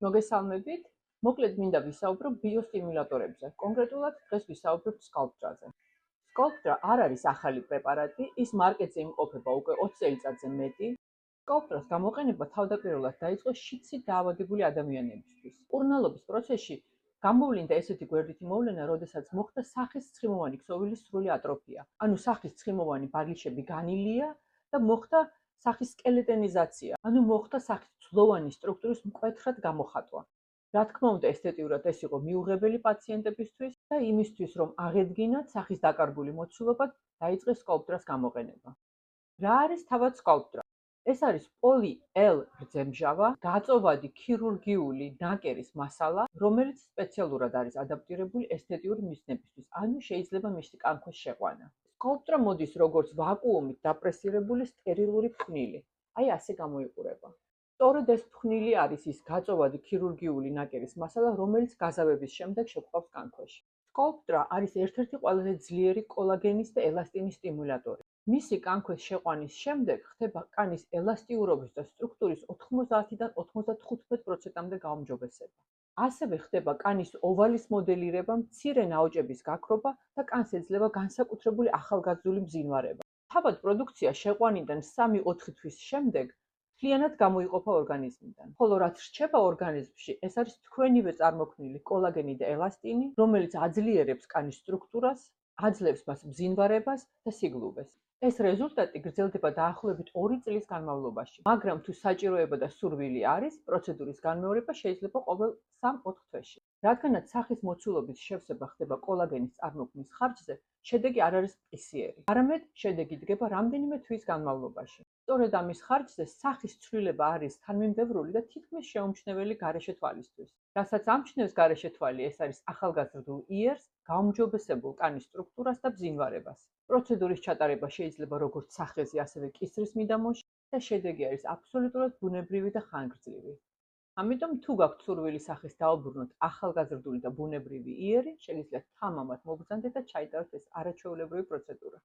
მოგესალმებით. მოკლედ მინდა ვისაუბრო ბიოსტიმულატორებზე. კონკრეტულად დღეს ვისაუბრებ სკალპტრაზე. სკალპტრა არ არის ახალი პრეპარატი, ის მარკეტზე იმყოფება უკვე 20 წელიწადზე მეტი. სკალპტრას გამოყენება თავდაპირველად დაიწყო შიდსით დაავადებული ადამიანებისთვის. მკურნალობის პროცესში გამოვლინდა ესეთი გვერდითი მოვლენა, როდესაც მოხდა სახის ცხიმოვანი ქსოვილის სრული ატროფია. ანუ სახის ცხიმოვანი ბალიშები განილია და მოხდა სახის სკელეტენიზაცია, ანუ მოხდა სახის ძვლოვანი სტრუქტურის მკვეთრად გამოხატვა. რა თქმა უნდა, ესთეტიურად ეს იყო მიუღებელი პაციენტებისთვის და იმისთვის, რომ აღედგინათ სახის დაკარგული მოცულობა, დაიწყეს სკალპტრას გამოყენება. რა არის თავად სკალპტრა? ეს არის პოლი-ელ რძემჟავა, გაწოვადი ქირურგიული ნაკერის მასალა, რომელიც სპეციალურად არის ადაპტირებული ესთეტიური მიზნებისთვის, ანუ შეიძლება მისი კანქვეშ შეყვანა. სკალპტრა მოდის როგორც ვაკუუმით დაპრესირებული სტერილური ფხვნილი. აი ასე გამოიყურება. სწორედ ეს ფხვნილი არის ის გაწოვადი ქირურგიული ნაკერის მასალა, რომელიც გაზავების შემდეგ შეყვავს კანქვეში. სკალპტრა არის ერთ-ერთი ყველაზე ძლიერი კოლაგენის და ელასტინის სტიმულატორი. მისი კანქვეშ შეყვანის შემდეგ ხდება კანის ელასტიურობის და სტრუქტურის 90-დან 95%-მდე გაუმჯობესება. ასევე ხდება კანის ოვალის მოდელირება, მცირე ნაოჭების გაქრობა და კანს ეძლევა განსაკუთრებული ახალგაზრდული მბზინვარება. თავად პროდუქცია შეყვანიდან 3-4 თვის შემდეგ მთლიანად გამოიყოფა ორგანიზმიდან. ხოლო რაც რჩება ორგანიზმში, ეს არის თქვენივე წარმოქმნილი კოლაგენი და ელასტინი, რომელიც აძლიერებს კანის სტრუქტურას, აძლევს მას მბზინვარებას და სიგლუვეს. ეს რეზულტატი გრძელდება დაახლოებით 2 წლის განმავლობაში, მაგრამ თუ საჭიროება და სურვილი არის, პროცედურის განმეორება შეიძლება ყოველ 3-4 თვეში. რადგანაც სახის მოცულობის შევსება ხდება კოლაგენის წარმოქმნის ხარჯზე, შედეგი არ არის მყისიერი, არამედ შედეგი დგება რამდენიმე თვის განმავლობაში. სწორედ ამის ხარჯზე სახის ცვლილება არის თანმიმდევრული და თითქმის შეუმჩნეველი გარეშე თვალისთვის. რასაც ამჩნევს გარეშე თვალი, ეს არის ახალგაზრდულ იერს, გაუმჯობესებულ კანის სტრუქტურას და მბზინვარებას. პროცედურის ჩატარება შეიძლება როგორც სახეზე, ასევე კისრის მიდამოში და შედეგი არის აბსოლუტურად ბუნებრივი და ხანგრძლივი. ამიტომ თუ გაქვთ სურვილი სახის დაუბრუნოთ ახალგაზრდული და ბუნებრივი იერი, შეგიძლიათ თამამად მობრძანდეთ და ჩაიტაროთ ეს არაჩვეულებრივი პროცედურა.